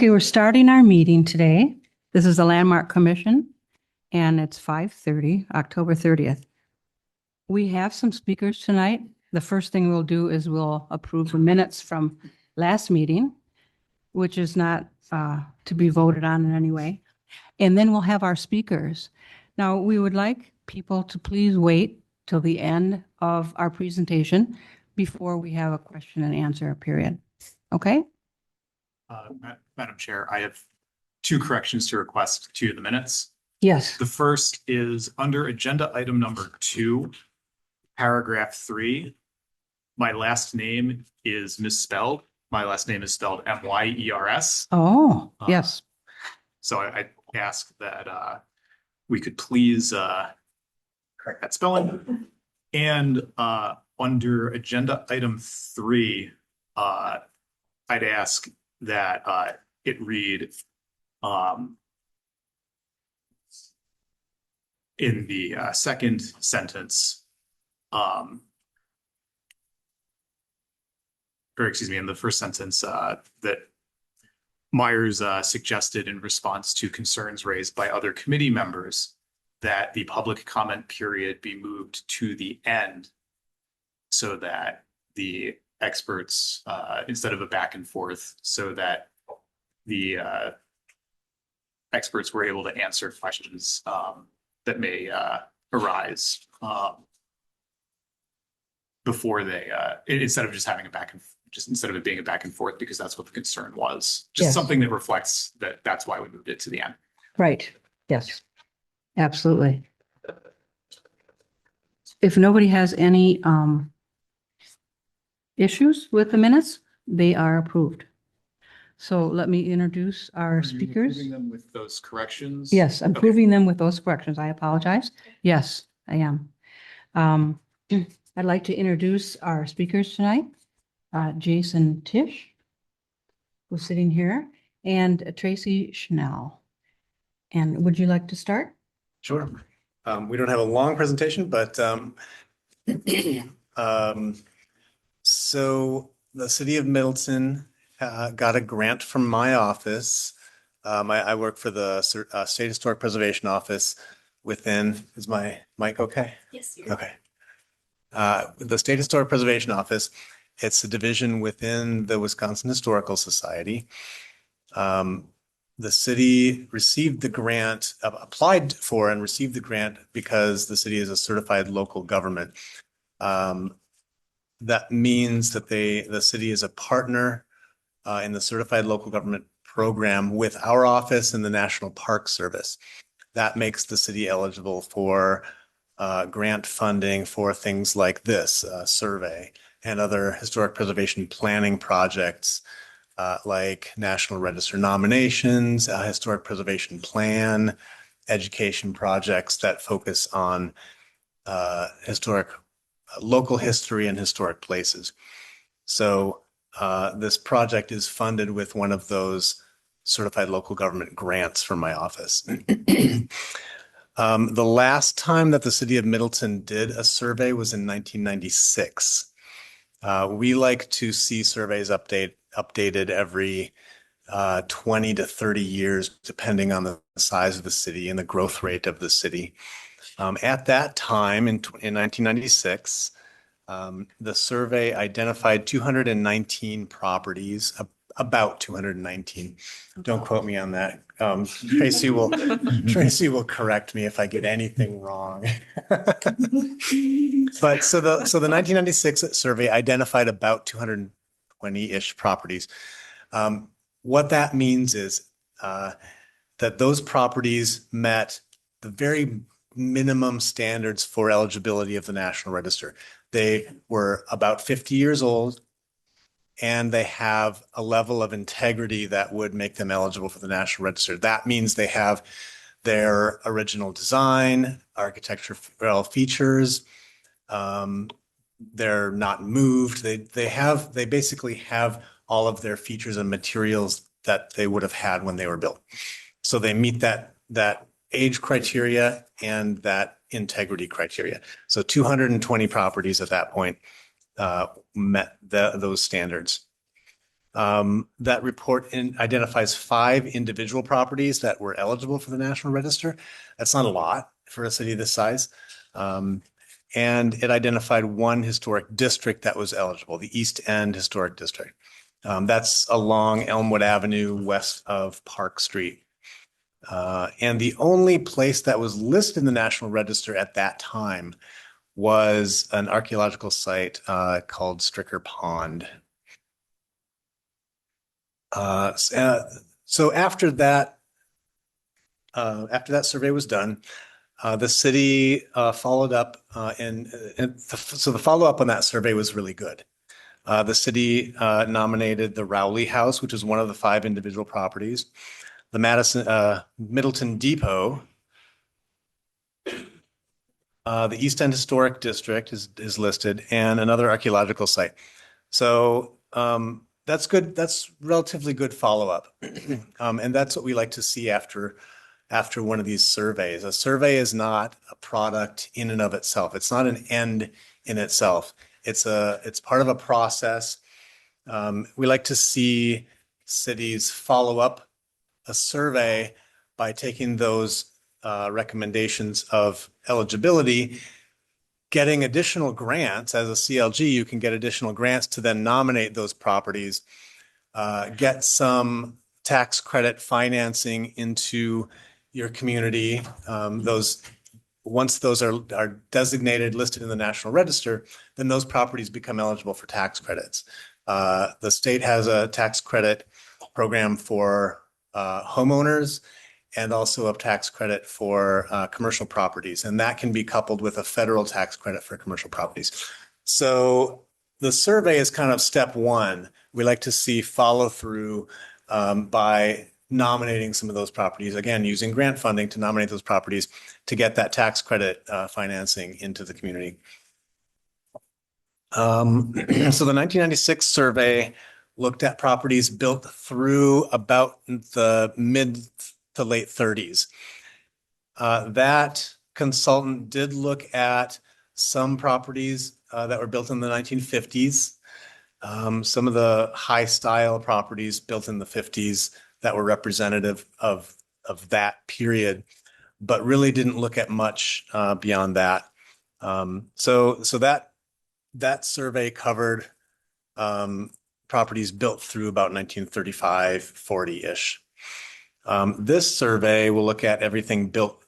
Okay, we're starting our meeting today. This is the Landmark Commission, and it's 5:30, October 30th. We have some speakers tonight. The first thing we'll do is we'll approve the minutes from last meeting, which is not to be voted on in any way. And then we'll have our speakers. Now, we would like people to please wait till the end of our presentation before we have a question and answer period. Okay? Madam Chair, I have two corrections to request to the minutes. Yes. The first is under agenda item number 2, paragraph 3. My last name is misspelled. My last name is spelled Myers. Oh, yes. So I ask that we could please correct that spelling. And under agenda item 3, I'd ask that it read in the second sentence, or excuse me, in the first sentence, that Myers suggested in response to concerns raised by other committee members that the public comment period be moved to the end so that the experts, instead of a back and forth, so that the experts were able to answer questions that may arise before they, instead of just having a instead of it being a back and forth, because that's what the concern was. Just Yes. something that reflects that that's why we moved it to the end. Right. Yes, absolutely. If nobody has any issues with the minutes, they are approved. So let me introduce our speakers. Approving them with those corrections? Yes, I'm Okay. approving them with those corrections. I apologize. Yes, I am. I'd like to introduce our speakers tonight. Jason Tisch, who's sitting here, and Tracy Schnell. And would you like to start? Sure. We don't have a long presentation, but so the city of Middleton got a grant from my office. I work for the State Historic Preservation Office within, is my mic okay? Yes. Okay. The State Historic Preservation Office, it's a division within the Wisconsin Historical Society. The city received the grant, applied for and received the grant because the city is a certified local government. That means that the city is a partner in the certified local government program with our office and the National Park Service. That makes the city eligible for grant funding for things like this survey and other historic preservation planning projects, like National Register nominations, a historic preservation plan, education projects that focus on historic local history and historic places. So this project is funded with one of those certified local government grants from my office. The last time that the city of Middleton did a survey was in 1996. We like to see surveys updated every 20 to 30 years, depending on the size of the city and the growth rate of the city. At that time, in 1996, the survey identified 219 properties, about 219. Don't quote me on that. Tracy will correct me if I get anything wrong. But so the 1996 survey identified about 220-ish properties. What that means is that those properties met the very minimum standards for eligibility of the National Register. They were about 50 years old, and they have a level of integrity that would make them eligible for the National Register. That means they have their original design, architectural features. They're not moved. They basically have all of their features and materials that they would have had when they were built. So they meet that age criteria and that integrity criteria. So 220 properties at that point met those standards. That report identifies 5 individual properties that were eligible for the National Register. That's not a lot for a city this size. And it identified 1 historic district that was eligible, the East End Historic District. That's along Elmwood Avenue, west of Park Street. And the only place that was listed in the National Register at that time was an archaeological site called Stricker Pond. So after that survey was done, the city followed up, so the follow-up on that survey was really good. The city nominated the Rowley House, which is one of the 5 individual properties, the Middleton Depot, the East End Historic District is listed, and another archaeological site. So that's good. That's relatively good follow-up. And that's what we like to see after one of these surveys. A survey is not a product in and of itself. It's not an end in itself. It's part of a process. We like to see cities follow up a survey by taking those recommendations of eligibility, getting additional grants. As a CLG, you can get additional grants to then nominate those properties, get some tax credit financing into your community. Once those are designated, listed in the National Register, then those properties become eligible for tax credits. The state has a tax credit program for homeowners and also a tax credit for commercial properties. And that can be coupled with a federal tax credit for commercial properties. So the survey is kind of step 1. We like to see follow through by nominating some of those properties, again, using grant funding to nominate those properties to get that tax credit financing into the community. So the 1996 survey looked at properties built through about the mid to late 30s. That consultant did look at some properties that were built in the 1950s, some of the high style properties built in the 50s that were representative of that period, but really didn't look at much beyond that. So that survey covered properties built through about 1935, 40-ish. This survey will look at everything built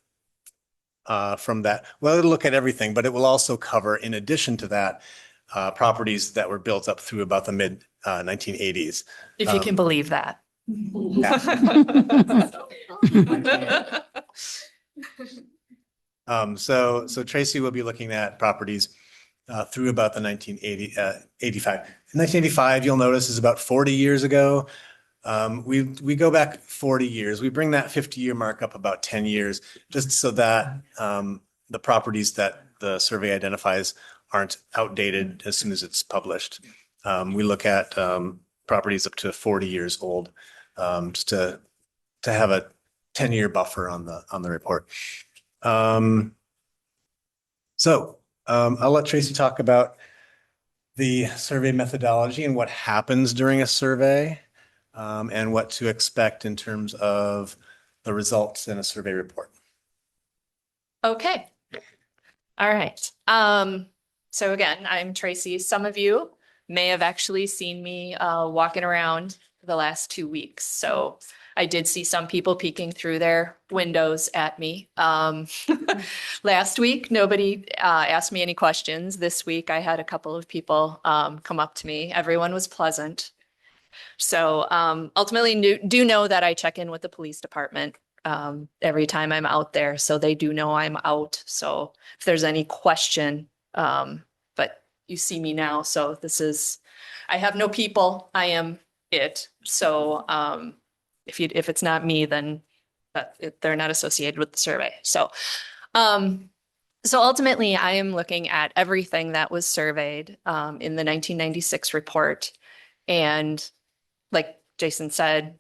from that. Well, it'll look at everything, but it will also cover, in addition to that, properties that were built up through about the mid 1980s. If you can believe that. So Tracy will be looking at properties through about the 1985. In 1985, you'll notice, is about 40 years ago. We go back 40 years. We bring that 50-year mark up about 10 years, just so that the properties that the survey identifies aren't outdated as soon as it's published. We look at properties up to 40 years old, just to have a 10-year buffer on the report. So I'll let Tracy talk about the survey methodology and what happens during a survey, and what to expect in terms of the results in a survey report. Okay. All right. So again, I'm Tracy. Some of you may have actually seen me walking around the last 2 weeks. So I did see some people peeking through their windows at me. Last week, nobody asked me any questions. This week, I had a couple of people come up to me. Everyone was pleasant. So ultimately, do know that I check in with the police department every time I'm out there. So they do know I'm out. So if there's any question, but you see me now. So I have no people. I am it. So if it's not me, then they're not associated with the survey. So ultimately, I am looking at everything that was surveyed in the 1996 report. And like Jason said,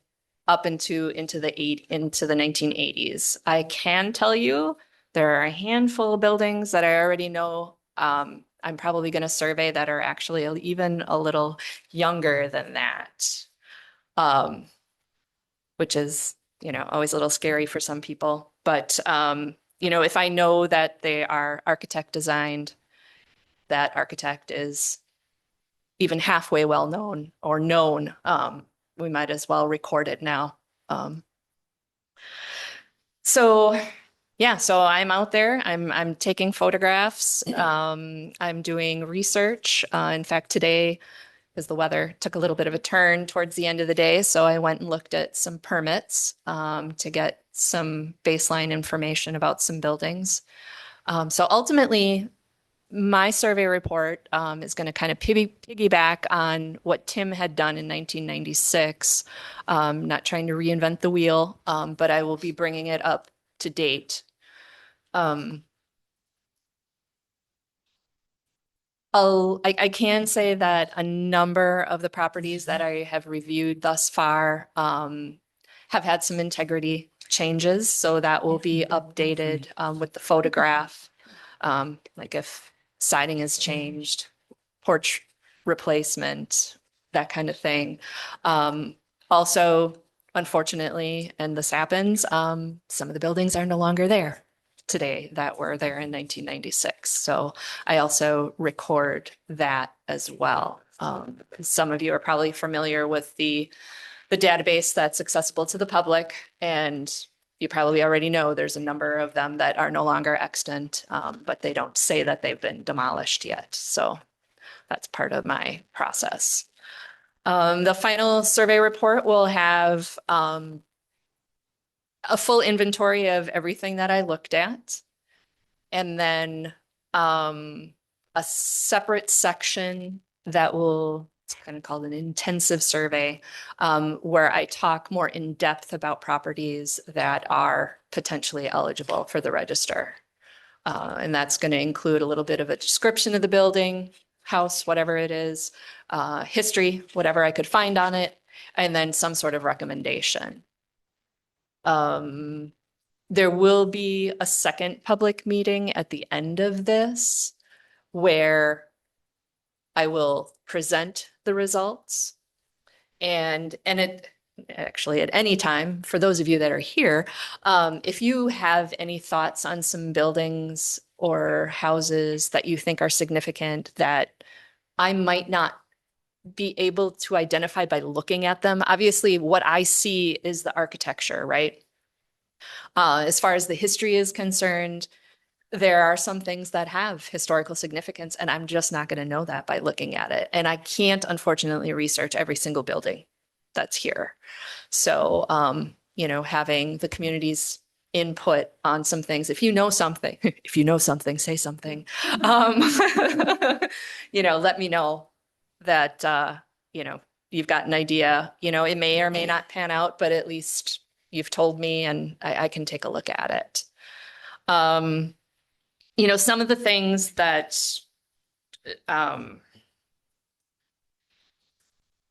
up into the 1980s. I can tell you there are a handful of buildings that I already know I'm probably going to survey that are actually even a little younger than that. which is, always a little scary for some people. But, if I know that they are architect designed, that architect is even halfway well known or known, we might as well record it now. So yeah, so I'm out there. I'm taking photographs. I'm doing research. In fact, today, because the weather took a little bit of a turn towards the end of the day, so I went and looked at some permits to get some baseline information about some buildings. So ultimately, my survey report is going to kind of piggyback on what Tim had done in 1996. Not trying to reinvent the wheel, but I will be bringing it up to date. I can say that a number of the properties that I have reviewed thus far have had some integrity changes, so that will be updated with the photograph. Like if siding has changed, porch replacement, that kind of thing. Also, unfortunately, and this happens, some of the buildings are no longer there today that were there in 1996. So I also record that as well. Some of you are probably familiar with the database that's accessible to the public, and you probably already know there's a number of them that are no longer extant, but they don't say that they've been demolished yet. So that's part of my process. The final survey report will have a full inventory of everything that I looked at, and then a separate section that will, it's kind of called an intensive survey, where I talk more in depth about properties that are potentially eligible for the register. And that's going to include a little bit of a description of the building, house, whatever it is, history, whatever I could find on it, and then some sort of recommendation. There will be a second public meeting at the end of this where I will present the results, and it actually at any time, for those of you that are here, if you have any thoughts on some buildings or houses that you think are significant that I might not be able to identify by looking at them. Obviously, what I see is the architecture, right? As far as the history is concerned, there are some things that have historical significance, and I'm just not going to know that by looking at it. And I can't, unfortunately, research every single building that's here. So, having the community's input on some things, if you know something, say something, let me know that, you've got an idea, it may or may not pan out, but at least you've told me and I can take a look at it. Some of the things that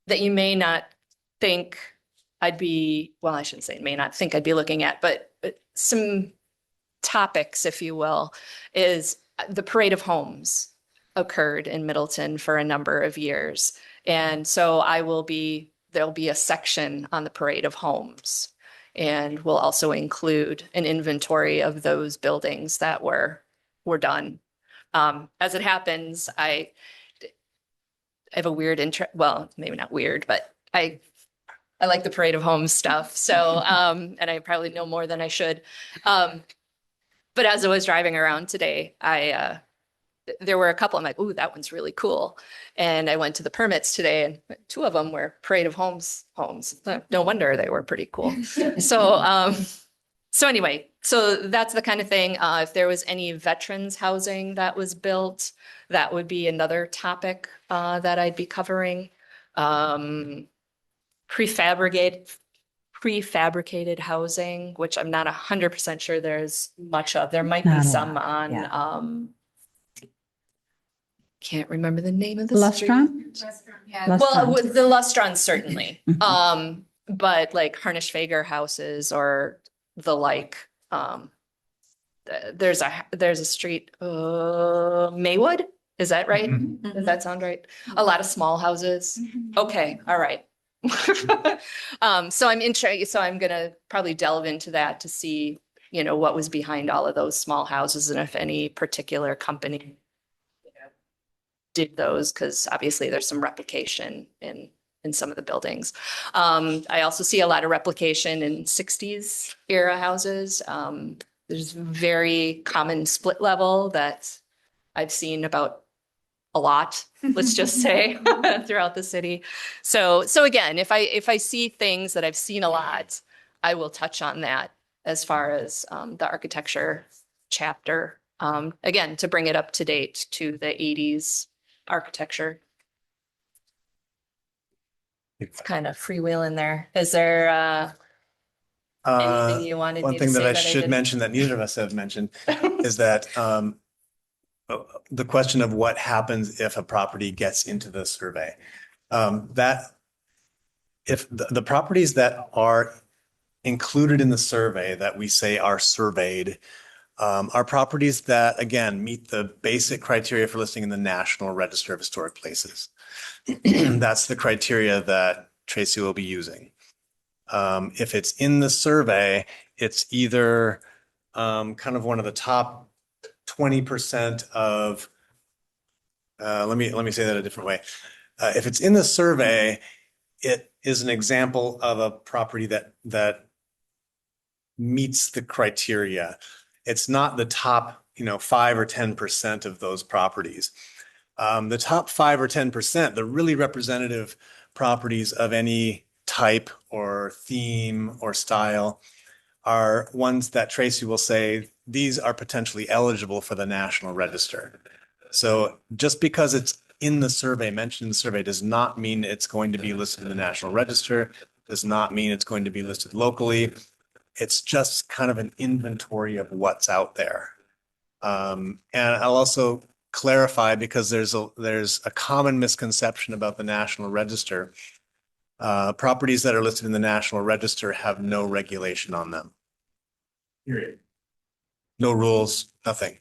that you may not think I'd be, well, I shouldn't say may not think I'd be looking at, but some topics, if you will, is the parade of homes occurred in Middleton for a number of years. And so there'll be a section on the parade of homes, and we'll also include an inventory of those buildings that were done. As it happens, I have a weird interest, well, maybe not weird, but I like the parade of homes stuff. So, and I probably know more than I should. But as I was driving around today, there were a couple, I'm like, ooh, that one's really cool. And I went to the permits today, and two of them were parade of homes. No wonder they were pretty cool. So anyway, so that's the kind of thing. If there was any veterans housing that was built, that would be another topic that I'd be covering. Prefabricated housing, which I'm not 100% sure there's much of. There might be Not a some lot, on, yeah. Can't remember the name of the Lustron? street. Well, with the Lustrons, certainly. But like Harnisch-Fager houses or the like, there's a street, Maywood, is that right? Mhm. Does that sound right? A lot of small houses. Okay, all right. So I'm interested, so I'm gonna probably delve into that to see, you know, what was behind all of those small houses and if any particular company did those, because obviously there's some replication in some of the buildings. I also see a lot of replication in 60s era houses. There's very common split level that I've seen about a lot, let's just say, throughout the city. So again, if I see things that I've seen a lot, I will touch on that as far as the architecture chapter. Again, to bring it up to date to the 80s architecture. It's kind of freewheeling there. Is there anything you wanted One me to thing that say I that I should didn't? mention that neither of us have mentioned is that the question of what happens if a property gets into the survey. That if the properties that are included in the survey that we say are surveyed are properties that, again, meet the basic criteria for listing in the National Register of Historic Places. That's the criteria that Tracy will be using. If it's in the survey, it's either kind of one of the top 20% of, let me say that a different way. If it's in the survey, it is an example of a property that meets the criteria. It's not the top, 5 or 10% of those properties. The top 5 or 10%, the really representative properties of any type or theme or style, are ones that Tracy will say, these are potentially eligible for the National Register. So just because it's in the survey, mentioned in the survey, does not mean it's going to be listed in the National Register, does not mean it's going to be listed locally. It's just kind of an inventory of what's out there. And I'll also clarify, because there's a common misconception about the National Register. Properties that are listed in the National Register have no regulation on them. Period. No rules, nothing.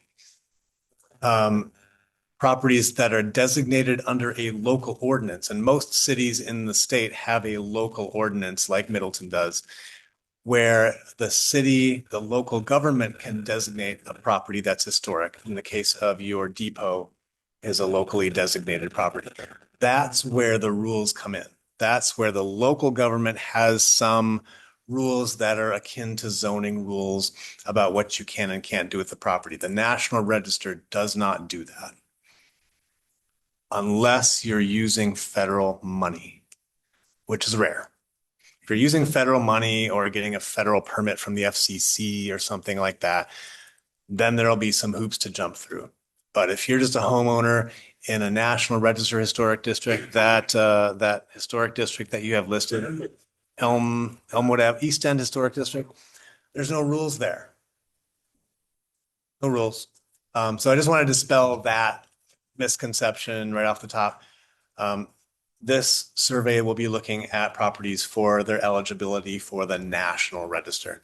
Properties that are designated under a local ordinance, and most cities in the state have a local ordinance like Middleton does, where the city, the local government can designate a property that's historic. In the case of your depot is a locally designated property. That's where the rules come in. That's where the local government has some rules that are akin to zoning rules about what you can and can't do with the property. The National Register does not do that unless you're using federal money, which is rare. If you're using federal money or getting a federal permit from the FCC or something like that, then there'll be some hoops to jump through. But if you're just a homeowner in a National Register historic district, that historic district that you have listed, Elmwood Ave, East End Historic District, there's no rules there. No rules. So I just wanted to dispel that misconception right off the top. This survey will be looking at properties for their eligibility for the National Register.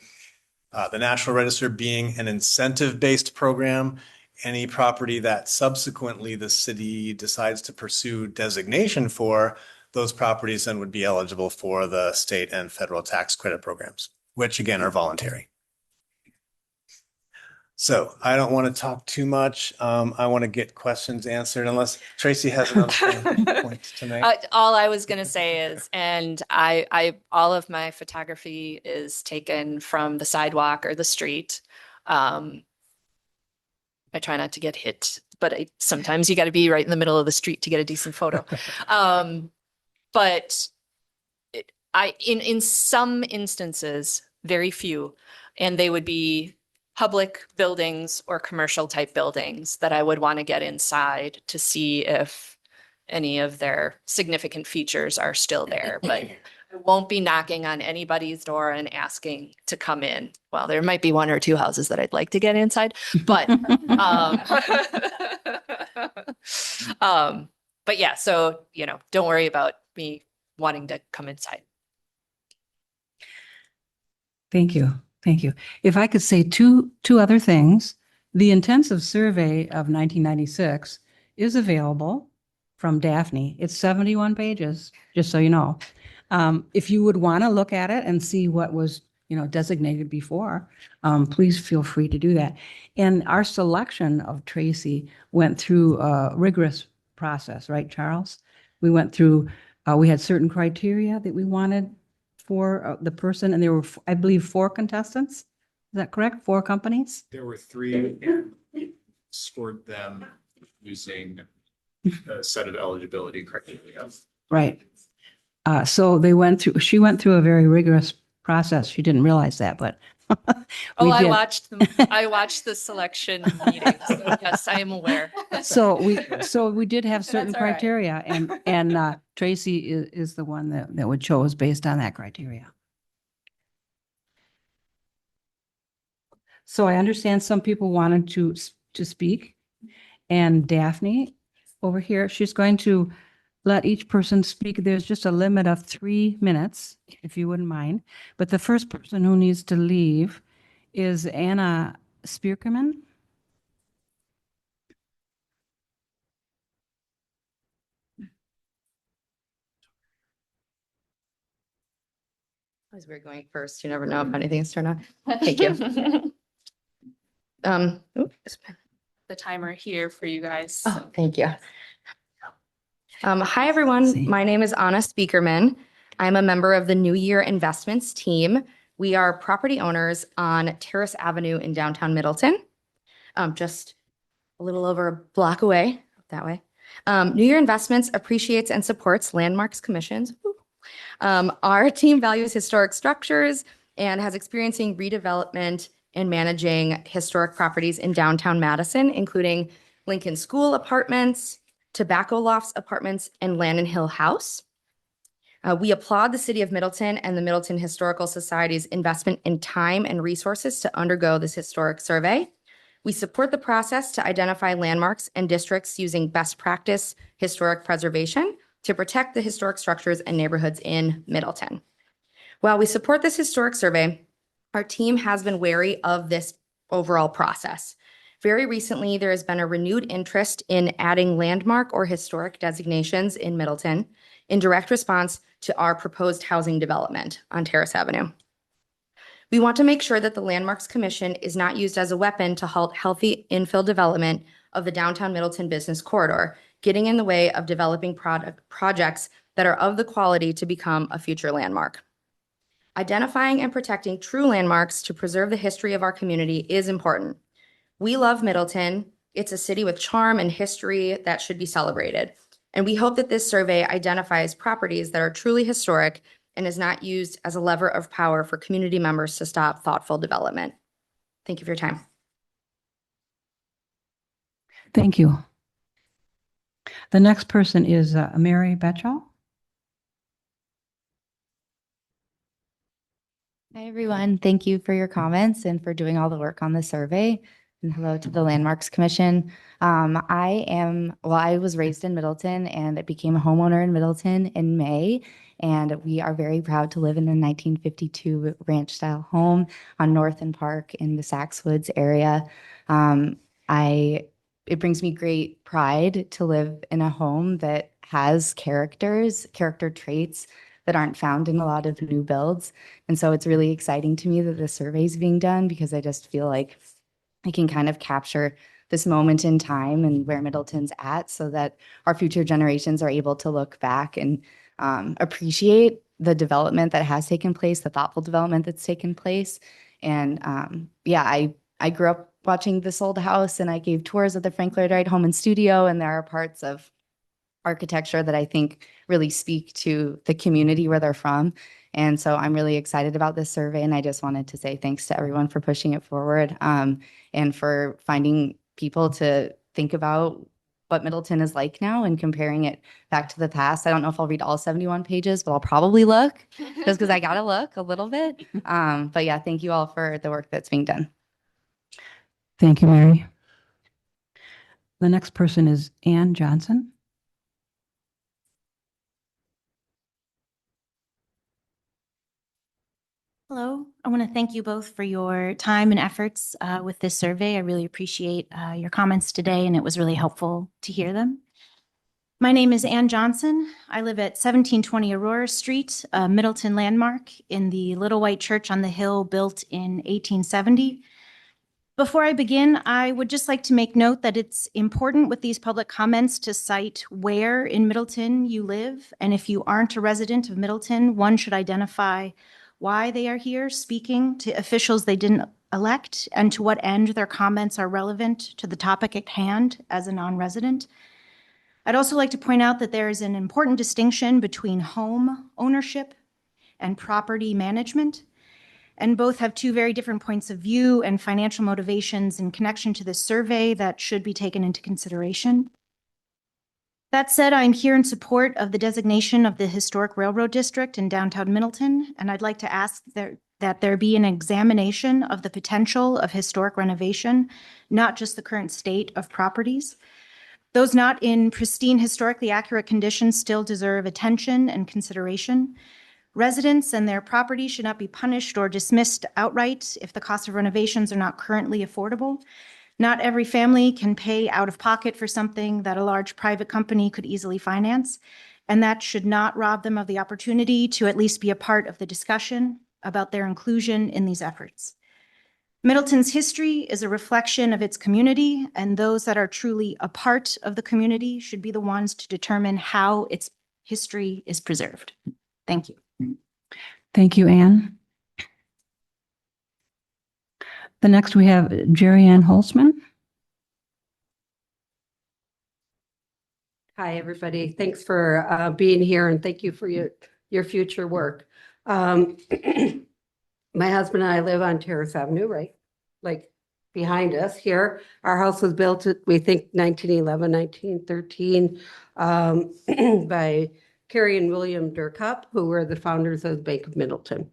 The National Register being an incentive-based program, any property that subsequently the city decides to pursue designation for, those properties then would be eligible for the state and federal tax credit programs, which again are voluntary. So I don't want to talk too much. I want to get questions answered unless Tracy has another point to make. All I was going to say is, and all of my photography is taken from the sidewalk or the street. I try not to get hit, but sometimes you got to be right in the middle of the street to get a decent photo. But in some instances, very few, and they would be public buildings or commercial type buildings that I would want to get inside to see if any of their significant features are still there. But I won't be knocking on anybody's door and asking to come in. Well, there might be 1 or 2 houses that I'd like to get inside, but but yeah, so don't worry about me wanting to come inside. Thank you. Thank you. If I could say two other things, the intensive survey of 1996 is available from Daphne. It's 71 pages, just so you know. If you would want to look at it and see what was, designated before, please feel free to do that. And our selection of Tracy went through a rigorous process, right, Charles? We went through, we had certain criteria that we wanted for the person, and there were, I believe, 4 contestants. Is that correct? 4 companies? There were 3, and we scored them using a set of eligibility criteria. Right. So she went through a very rigorous process. She didn't realize that, but Oh, we I did. watched the selection meeting. So yes, I am aware. So we did have certain That's all right. criteria, and Tracy is the one that would chose based on that criteria. So I understand some people wanted to speak, and Daphne over here, she's going to let each person speak. There's just a limit of 3 minutes, if you wouldn't mind. But the first person who needs to leave is Anna Spearkerman. As we're going first, you never know if anything's turned on. Thank you. Oops. The timer here for you guys. Oh, thank you. Hi, everyone. My name is Anna Speakerman. I'm a member of the New Year Investments team. We are property owners on Terrace Avenue in downtown Middleton, just a little over a block away that way. New Year Investments appreciates and supports landmarks commissions. Our team values historic structures and has experience in redevelopment and managing historic properties in downtown Madison, including Lincoln School Apartments, Tobacco Lofts Apartments, and Landon Hill House. We applaud the City of Middleton and the Middleton Historical Society's investment in time and resources to undergo this historic survey. We support the process to identify landmarks and districts using best practice historic preservation to protect the historic structures and neighborhoods in Middleton. While we support this historic survey, our team has been wary of this overall process. Very recently, there has been a renewed interest in adding landmark or historic designations in Middleton in direct response to our proposed housing development on Terrace Avenue. We want to make sure that the Landmarks Commission is not used as a weapon to halt healthy infill development of the downtown Middleton business corridor, getting in the way of developing projects that are of the quality to become a future landmark. Identifying and protecting true landmarks to preserve the history of our community is important. We love Middleton. It's a city with charm and history that should be celebrated. And we hope that this survey identifies properties that are truly historic and is not used as a lever of power for community members to stop thoughtful development. Thank you for your time. Thank you. The next person is Mary Betchell. Hi, everyone. Thank you for your comments and for doing all the work on the survey. And hello to the Landmarks Commission. I was raised in Middleton and became a homeowner in Middleton in May. And we are very proud to live in a 1952 ranch style home on North and Park in the Saxwoods area. It brings me great pride to live in a home that has character traits that aren't found in a lot of new builds. And so it's really exciting to me that the survey is being done because I just feel like I can kind of capture this moment in time and where Middleton's at so that our future generations are able to look back and appreciate the development that has taken place, the thoughtful development that's taken place. And I grew up watching this old house and I gave tours of the Frank Lloyd Wright home and studio, and there are parts of architecture that I think really speak to the community where they're from. And so I'm really excited about this survey, and I just wanted to say thanks to everyone for pushing it forward and for finding people to think about what Middleton is like now and comparing it back to the past. I don't know if I'll read all 71 pages, but I'll probably look just because I got to look a little bit. But yeah, thank you all for the work that's being done. Thank you, Mary. The next person is Ann Johnson. Hello, I want to thank you both for your time and efforts with this survey. I really appreciate your comments today, and it was really helpful to hear them. My name is Ann Johnson. I live at 1720 Aurora Street, a Middleton landmark in the Little White Church on the Hill built in 1870. Before I begin, I would just like to make note that it's important with these public comments to cite where in Middleton you live. And if you aren't a resident of Middleton, one should identify why they are here speaking to officials they didn't elect and to what end their comments are relevant to the topic at hand as a non-resident. I'd also like to point out that there is an important distinction between home ownership and property management, and both have two very different points of view and financial motivations in connection to this survey that should be taken into consideration. That said, I'm here in support of the designation of the Historic Railroad District in downtown Middleton, and I'd like to ask that there be an examination of the potential of historic renovation, not just the current state of properties. Those not in pristine, historically accurate condition still deserve attention and consideration. Residents and their property should not be punished or dismissed outright if the cost of renovations are not currently affordable. Not every family can pay out of pocket for something that a large private company could easily finance, and that should not rob them of the opportunity to at least be a part of the discussion about their inclusion in these efforts. Middleton's history is a reflection of its community, and those that are truly a part of the community should be the ones to determine how its history is preserved. Thank you. Thank you, Anne. The next we have Jerry Ann Holzman. Hi, everybody. Thanks for being here and thank you for your future work. My husband and I live on Terrace Avenue, right? Like behind us here. Our house was built, we think 1911, 1913 by Carrie and William Durkup, who were the founders of the Bank of Middleton.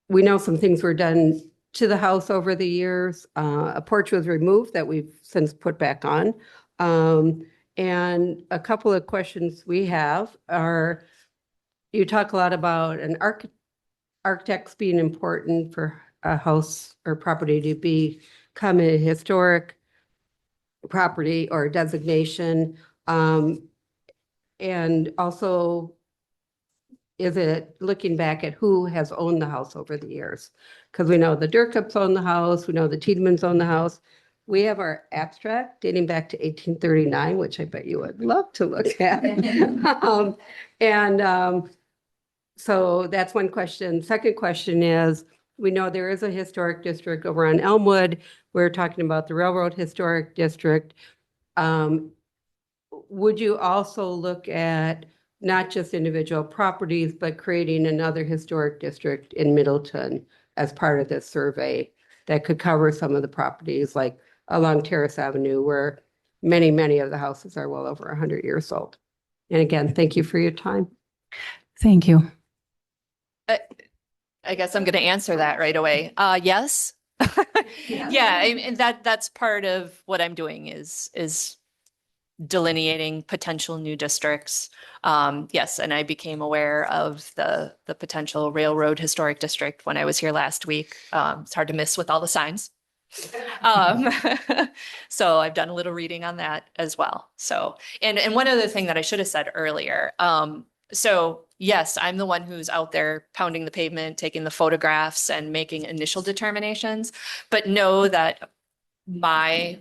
We know some things were done to the house over the years. A porch was removed that we've since put back on. And a couple of questions we have are, you talk a lot about an architects being important for a house or property to become a historic property or designation. And also, is it looking back at who has owned the house over the years? Because we know the Durkups own the house, we know the Tiedemans own the house. We have our abstract dating back to 1839, which I bet you would love to look at. So that's one question. Second question is, we know there is a historic district over on Elmwood. We're talking about the Railroad Historic District. Would you also look at not just individual properties, but creating another historic district in Middleton as part of this survey that could cover some of the properties like along Terrace Avenue, where many, many of the houses are well over 100 years old? And again, thank you for your time. Thank you. I guess I'm going to answer that right away. Yes. Yeah, and that's part of what I'm doing is delineating potential new districts. Yes, and I became aware of the potential Railroad Historic District when I was here last week. It's hard to miss with all the signs. So I've done a little reading on that as well. So, and one other thing that I should have said earlier. So yes, I'm the one who's out there pounding the pavement, taking the photographs and making initial determinations, but know that my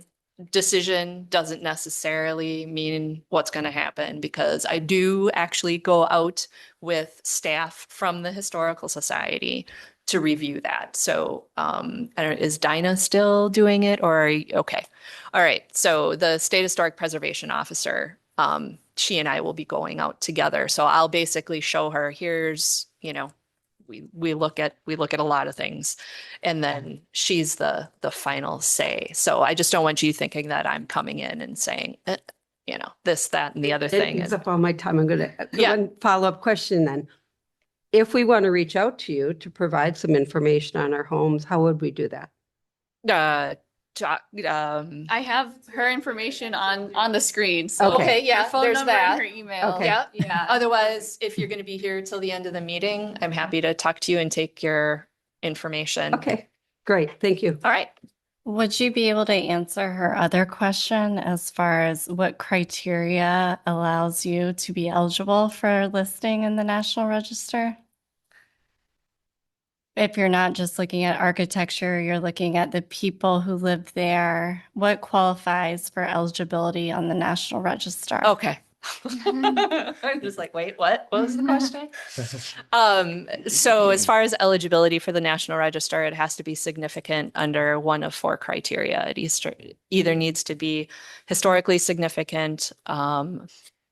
decision doesn't necessarily mean what's going to happen, because I do actually go out with staff from the Historical Society to review that. So is Dinah still doing it, or are you, okay. All right. So the State Historic Preservation Officer, she and I will be going out together. So I'll basically show her, here's, we look at a lot of things, and then she's the final say. So I just don't want you thinking that I'm coming in and saying, this, that, and the other thing. It takes up all my time. I'm going to, Yeah. one follow-up question then. If we want to reach out to you to provide some information on our homes, how would we do that? I have her information on the screen. So Okay. Yeah, her phone there's number that. and her email. Okay. Yeah. Yeah. Otherwise, if you're going to be here till the end of the meeting, I'm happy to talk to you and take your information. Okay, great. Thank you. All right. Would you be able to answer her other question as far as what criteria allows you to be eligible for listing in the National Register? If you're not just looking at architecture, you're looking at the people who live there. What qualifies for eligibility on the National Register? Okay. I'm just like, wait, what? What was the question? So as far as eligibility for the National Register, it has to be significant under one of four criteria. It either needs to be historically significant,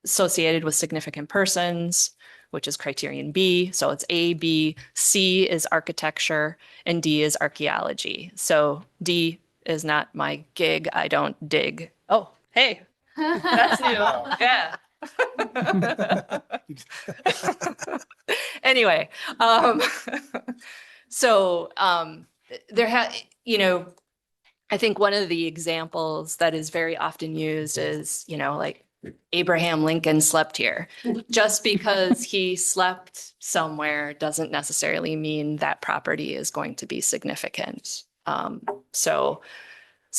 associated with significant persons, which is criterion B. So it's A, B, C is architecture, and D is archaeology. So D is not my gig. I don't dig. Oh, hey, that's new. Yeah. Anyway, I think one of the examples that is very often used is, like Abraham Lincoln slept here. Just because he slept somewhere doesn't necessarily mean that property is going to be significant. So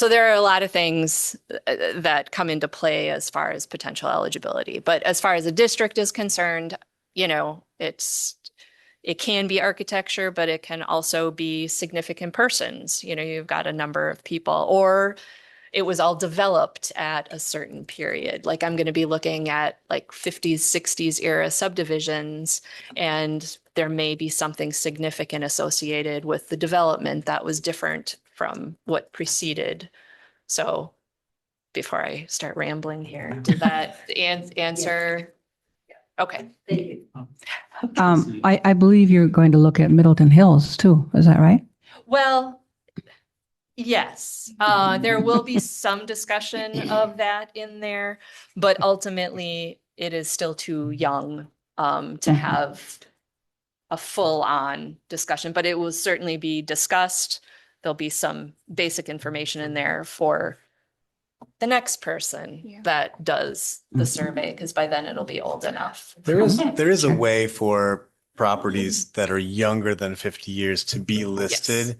there are a lot of things that come into play as far as potential eligibility. But as far as a district is concerned, it can be architecture, but it can also be significant persons. You've got a number of people, or it was all developed at a certain period. Like I'm going to be looking at like 50s, 60s era subdivisions, and there may be something significant associated with the development that was different from what preceded. So before I start rambling here, did that answer? Okay. Thank you. I believe you're going to look at Middleton Hills too. Is that right? Well, yes, there will be some discussion of that in there, but ultimately it is still too young to have a full-on discussion, but it will certainly be discussed. There'll be some basic information in there for the next person that does the survey, because by then it'll be old enough. There is a way for properties that are younger than 50 years to be listed. Yes.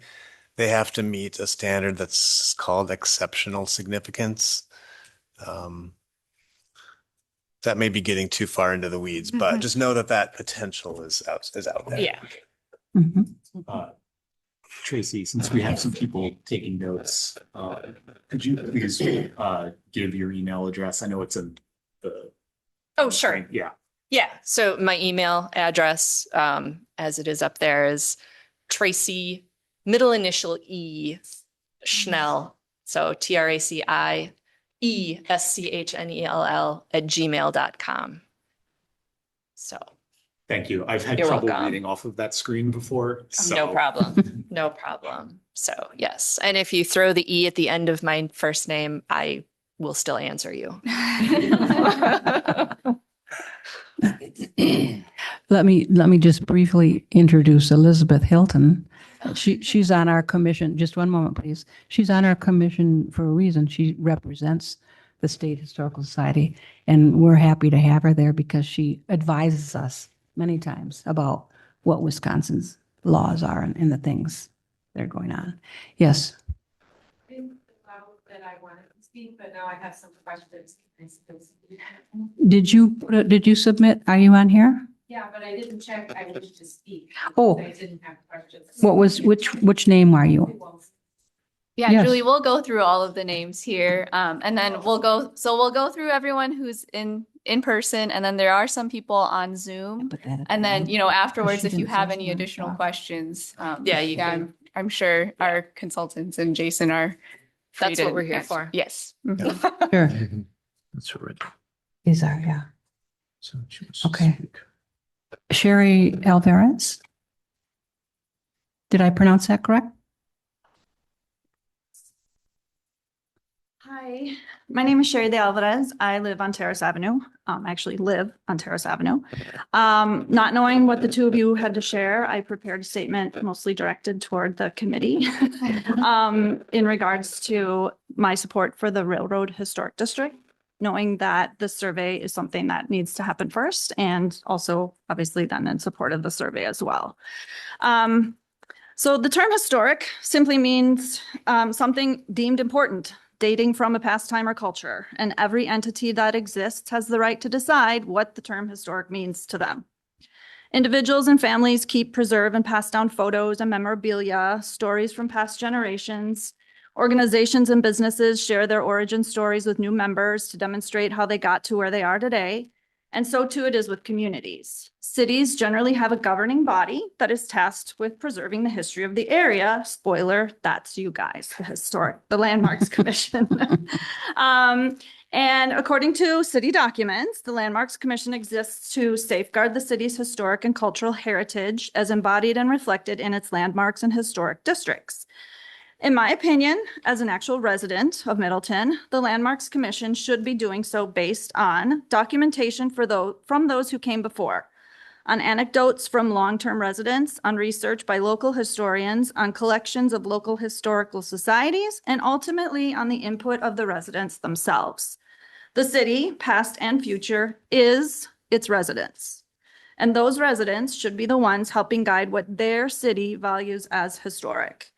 They have to meet a standard that's called exceptional significance. That may be getting too far into the weeds, but just know that potential is out there. Yeah. Tracy, since we have some people taking notes, could you please give your email address? I know it's in the. Oh, sure. Yeah. Yeah. So my email address, as it is up there, is Tracy, middle initial E, Schnell. So TraciEschnell @gmail.com. So. Thank you. I've had trouble reading off of that screen before. So. No problem. No problem. So yes. And if you throw the E at the end of my first name, I will still answer you. Let me just briefly introduce Elizabeth Hilton. She's on our commission. Just one moment, please. She's on our commission for a reason. She represents the State Historical Society, and we're happy to have her there because she advises us many times about what Wisconsin's laws are and the things that are going on. Yes. That I wanted to speak, but now I have some questions. Did you submit? Are you on here? Yeah, but I didn't check. I wish to speak. Oh. I didn't have questions. Which name are you? Yeah, Yes. Julie, we'll go through all of the names here. And then we'll go through everyone who's in person, and then there are some people on Zoom. And then, afterwards, if you have any additional questions, I'm sure our consultants and Jason are. That's what we're here for. Yes. Sure. That's right. These are, yeah. Okay. Sherry Alvarez. Did I pronounce that correct? Hi, my name is Sherry De Alvarez. I live on Terrace Avenue. Actually live on Terrace Avenue. Not knowing what the two of you had to share, I prepared a statement mostly directed toward the committee in regards to my support for the Railroad Historic District, knowing that the survey is something that needs to happen first, and also obviously then in support of the survey as well. So the term historic simply means something deemed important, dating from a past time or culture, and every entity that exists has the right to decide what the term historic means to them. Individuals and families keep, preserve, and pass down photos and memorabilia, stories from past generations. Organizations and businesses share their origin stories with new members to demonstrate how they got to where they are today. And so too it is with communities. Cities generally have a governing body that is tasked with preserving the history of the area. Spoiler, that's you guys, the Landmarks Commission. And according to city documents, the Landmarks Commission exists to safeguard the city's historic and cultural heritage as embodied and reflected in its landmarks and historic districts. In my opinion, as an actual resident of Middleton, the Landmarks Commission should be doing so based on documentation from those who came before, on anecdotes from long-term residents, on research by local historians, on collections of local historical societies, and ultimately on the input of the residents themselves. The city, past and future, is its residents. And those residents should be the ones helping guide what their city values as historic.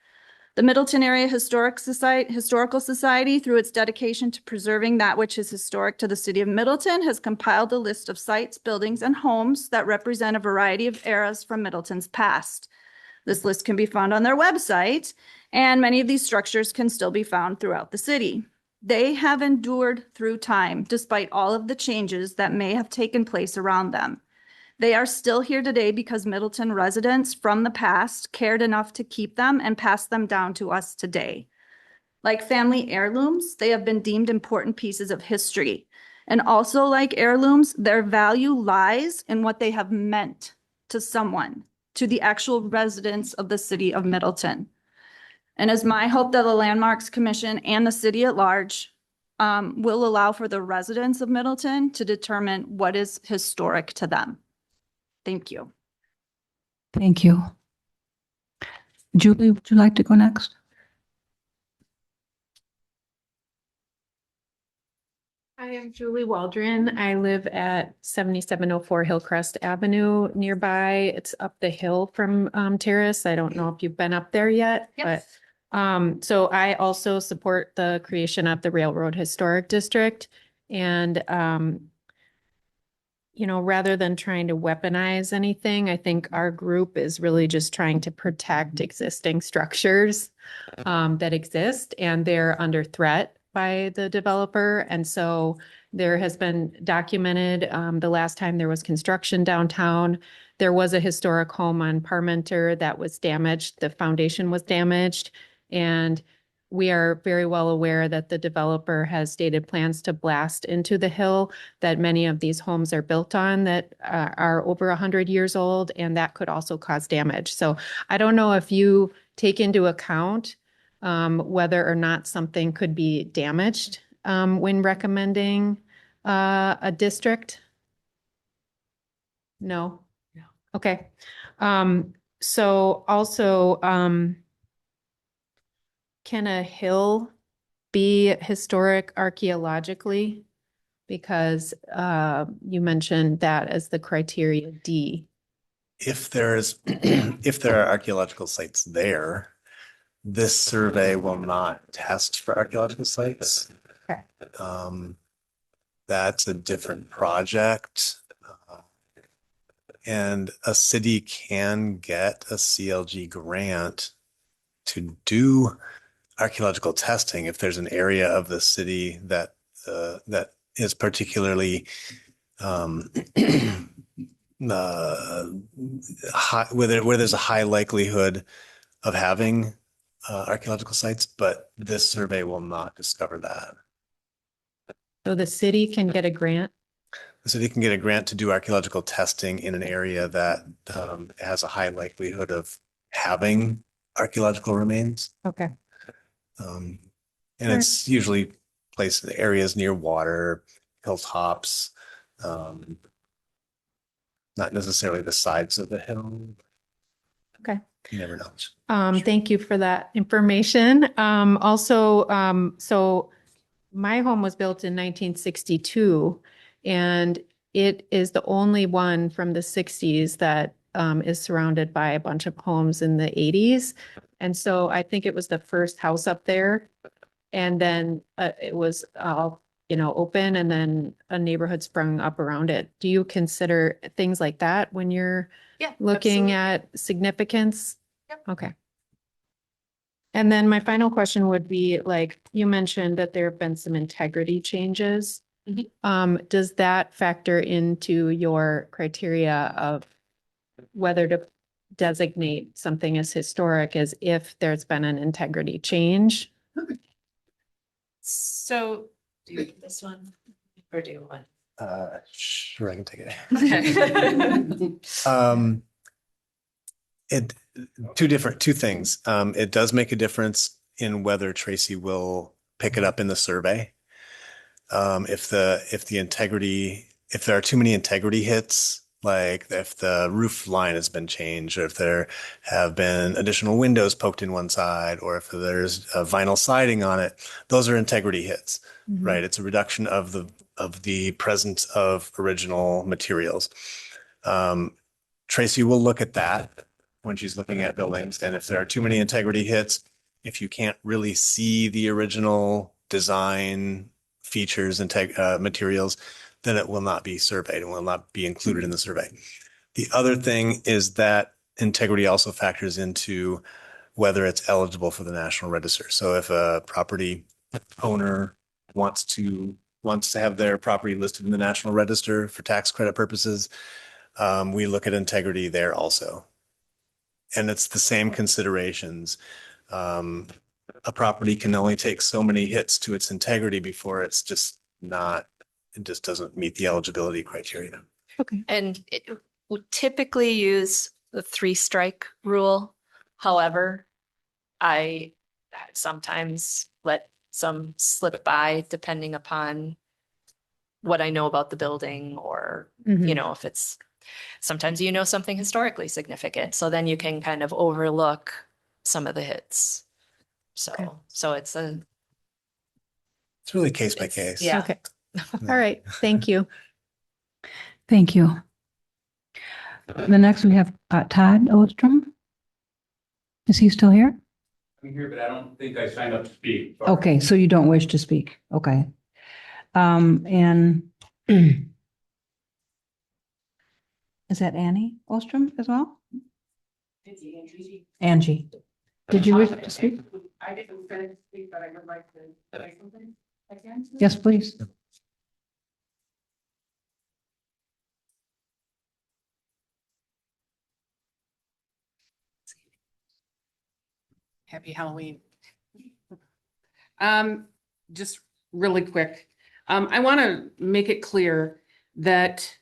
The Middleton Area Historical Society, through its dedication to preserving that which is historic to the city of Middleton, has compiled a list of sites, buildings, and homes that represent a variety of eras from Middleton's past. This list can be found on their website, and many of these structures can still be found throughout the city. They have endured through time, despite all of the changes that may have taken place around them. They are still here today because Middleton residents from the past cared enough to keep them and pass them down to us today. Like family heirlooms, they have been deemed important pieces of history. And also like heirlooms, their value lies in what they have meant to someone, to the actual residents of the city of Middleton. And it's my hope that the Landmarks Commission and the city at large will allow for the residents of Middleton to determine what is historic to them. Thank you. Thank you. Julie, would you like to go next? I am Julie Waldron. I live at 7704 Hillcrest Avenue nearby. It's up the hill from Terrace. I don't know if you've been up there yet, Yes. but so I also support the creation of the Railroad Historic District. And you know, rather than trying to weaponize anything, I think our group is really just trying to protect existing structures that exist, and they're under threat by the developer. And so there has been documented the last time there was construction downtown, there was a historic home on Parmenter that was damaged. The foundation was damaged. And we are very well aware that the developer has stated plans to blast into the hill that many of these homes are built on that are over 100 years old, and that could also cause damage. So I don't know if you take into account whether or not something could be damaged when recommending a district. No? No. Okay. So also, can a hill be historic archaeologically? Because you mentioned that as the criteria D. If there are archaeological sites there, this survey will not test for archaeological sites. Okay. That's a different project. And a city can get a CLG grant to do archaeological testing if there's an area of the city that is particularly high, where there's a high likelihood of having archaeological sites, but this survey will not discover that. So the city can get a grant? The city can get a grant to do archaeological testing in an area that has a high likelihood of having archaeological remains. Okay. And it's usually placed in areas near water, hilltops, not necessarily the sides of the hill. Okay. You never know. Thank you for that information. Also, so my home was built in 1962, and it is the only one from the 60s that is surrounded by a bunch of homes in the 80s. And so I think it was the first house up there. And then it was all, open, and then a neighborhood sprung up around it. Do you consider things like that when you're Yeah, looking absolutely. at significance? Yep. Okay. And then my final question would be, like, you mentioned that there have been some integrity changes. Does that factor into your criteria of whether to designate something as historic, as if there's been an integrity change? So do you want this one or do you want? Sure, I can take it. Okay. Two things. It does make a difference in whether Tracy will pick it up in the survey. If there are too many integrity hits, like if the roof line has been changed, or if there have been additional windows poked in one side, or if there's a vinyl siding on it, those are integrity hits, right? It's a reduction of the presence of original materials. Tracy will look at that when she's looking at buildings, and if there are too many integrity hits, if you can't really see the original design features and materials, then it will not be surveyed and will not be included in the survey. The other thing is that integrity also factors into whether it's eligible for the National Register. So if a property owner wants to have their property listed in the National Register for tax credit purposes, we look at integrity there also. And it's the same considerations. A property can only take so many hits to its integrity before it just doesn't meet the eligibility criteria. Okay. And it will typically use the 3-strike rule. However, I sometimes let some slip by depending upon what I know about the building, or, if it's, sometimes something historically significant. So then you can kind of overlook some of the hits. So it's really case by case. Yeah. Okay. All right. Thank you. Thank you. The next we have Todd Ostrom. Is he still here? I'm here, but I don't think I signed up to speak. Sorry. Okay, so you don't wish to speak. Okay. And is that Annie Ostrom as well? Angie. Did you wish to speak? I didn't finish to speak, but I would like to say something again. Yes, please. Happy Halloween. Just really quick. I want to make it clear that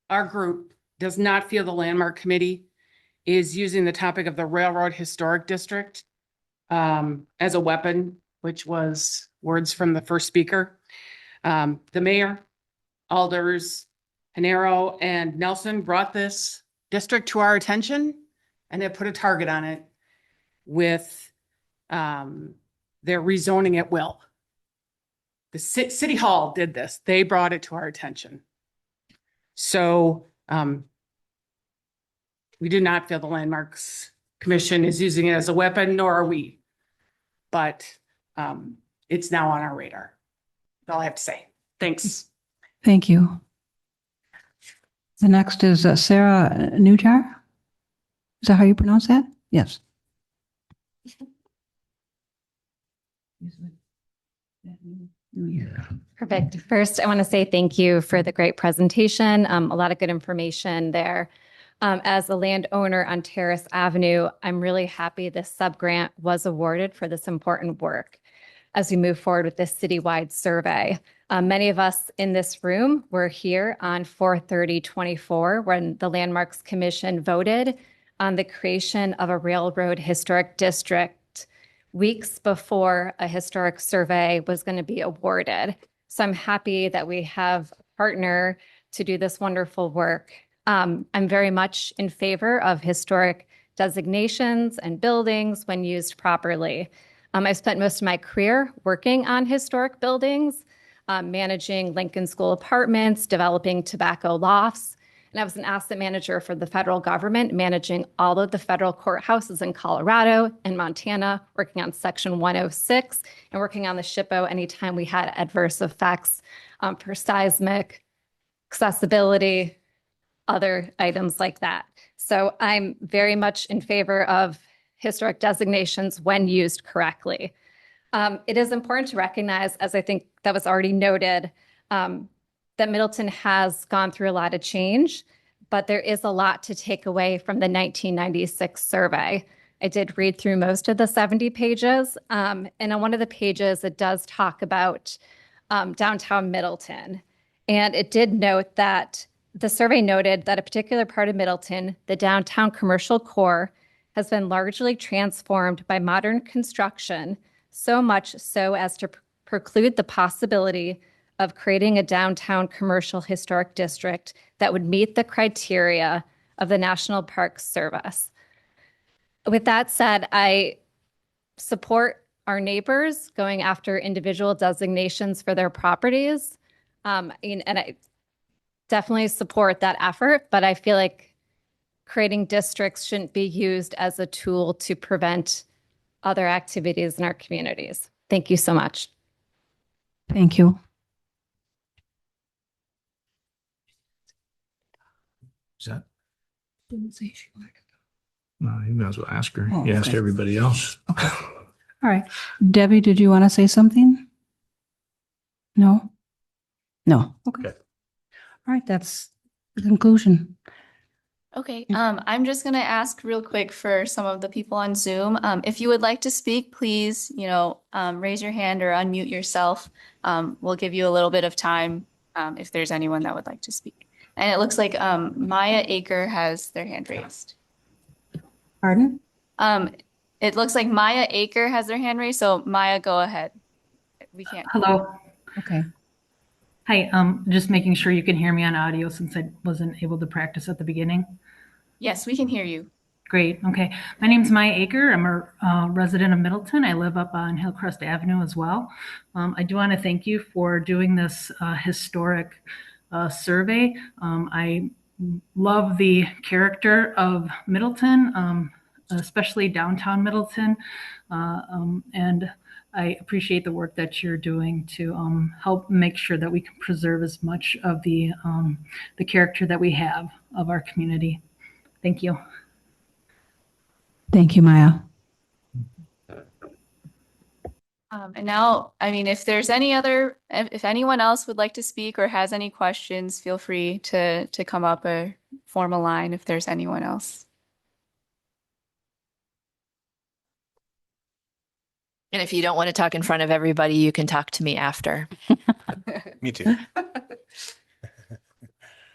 our group does not feel the Landmark Committee is using the topic of the Railroad Historic District as a weapon, which was words from the first speaker. The mayor, alders, Panero, and Nelson brought this district to our attention and have put a target on it with their rezoning at will. The city hall did this. They brought it to our attention. So we do not feel the Landmarks Commission is using it as a weapon, nor are we. But it's now on our radar. That's all I have to say. Thanks. Thank you. The next is Sarah Nujar. Is that how you pronounce that? Yes. Perfect. First, I want to say thank you for the great presentation. A lot of good information there. As a landowner on Terrace Avenue, I'm really happy this sub-grant was awarded for this important work as we move forward with this citywide survey. Many of us in this room were here on 4/30/24 when the Landmarks Commission voted on the creation of a railroad historic district weeks before a historic survey was going to be awarded. So I'm happy that we have a partner to do this wonderful work. I'm very much in favor of historic designations and buildings when used properly. I've spent most of my career working on historic buildings, managing Lincoln School apartments, developing tobacco lofts, And I was an asset manager for the federal government, managing all of the federal courthouses in Colorado and Montana, working on Section 106 and working on the SHPO anytime we had adverse effects for seismic, accessibility, other items like that. So I'm very much in favor of historic designations when used correctly. It is important to recognize, as I think that was already noted, that Middleton has gone through a lot of change, but there is a lot to take away from the 1996 survey. I did read through most of the 70 pages, and on one of the pages, it does talk about downtown Middleton. And it did note that the survey noted that a particular part of Middleton, the downtown commercial core, has been largely transformed by modern construction, so much so as to preclude the possibility of creating a downtown commercial historic district that would meet the criteria of the National Park Service. With that said, I support our neighbors going after individual designations for their properties. And I definitely support that effort, but I feel like creating districts shouldn't be used as a tool to prevent other activities in our communities. Thank you so much. Thank you. Is that? Didn't say she wanted to No, you might as well ask her. Oh, You asked okay. everybody else. go. All right. Debbie, did you want to say something? No? No. Okay. Okay. All right, that's the conclusion. Okay, I'm just gonna ask real quick for some of the people on Zoom. If you would like to speak, please, raise your hand or unmute yourself. We'll give you a little bit of time if there's anyone that would like to speak. And it looks like Maya Aker has their hand raised. Pardon? It looks like Maya Aker has their hand raised, so Maya, go ahead. We can't. Hello. Okay. Hi, just making sure you can hear me on audio since I wasn't able to practice at the beginning. Yes, we can hear you. Great. Okay. My name's Maya Aker. I'm a resident of Middleton. I live up on Hillcrest Avenue as well. I do want to thank you for doing this historic survey. I love the character of Middleton, especially downtown Middleton. And I appreciate the work that you're doing to help make sure that we can preserve as much of the character that we have of our community. Thank you. Thank you, Maya. And now, if there's if anyone else would like to speak or has any questions, feel free to come up or form a line if there's anyone else. And if you don't want to talk in front of everybody, you can talk to me after. Me too.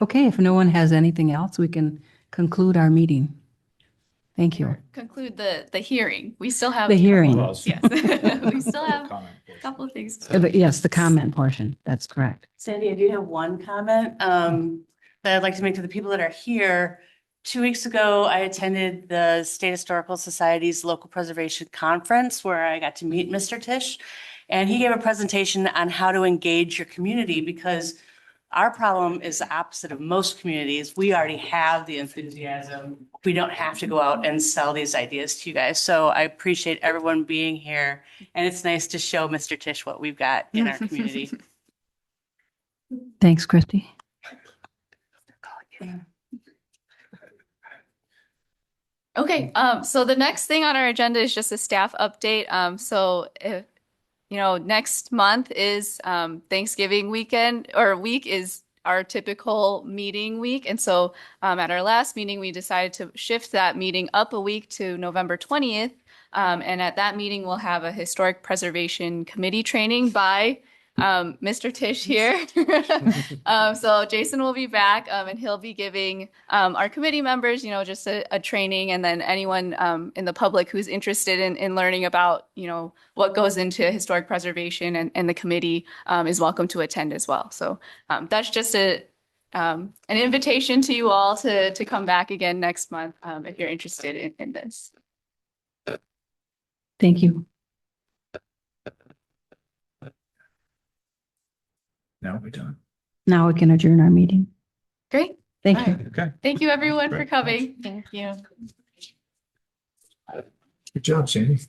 Okay, if no one has anything else, we can conclude our meeting. Thank you. Conclude the hearing. We still have The hearing. Yes, we still have a couple of things. Yes, the comment portion. That's correct. Sandy, I do have one comment that I'd like to make to the people that are here. 2 weeks ago, I attended the State Historical Society's Local Preservation Conference where I got to meet Mr. Tisch. And he gave a presentation on how to engage your community because our problem is the opposite of most communities. We already have the enthusiasm. We don't have to go out and sell these ideas to you guys. So I appreciate everyone being here. And it's nice to show Mr. Tisch what we've got in our community. Thanks, Christy. Okay, so the next thing on our agenda is just a staff update. So if, next month is Thanksgiving weekend or week is our typical meeting week. And so at our last meeting, we decided to shift that meeting up a week to November 20th. And at that meeting, we'll have a historic preservation committee training by Mr. Tisch here. So Jason will be back and he'll be giving our committee members, just a training, and then anyone in the public who's interested in learning about, what goes into historic preservation and the committee is welcome to attend as well. So that's just an invitation to you all to come back again next month if you're interested in this. Thank you. Now we're done. Now we can adjourn our meeting. Great. Thank you. Okay. Thank you, everyone, for Great. coming. Thank you. Good job, Sandy.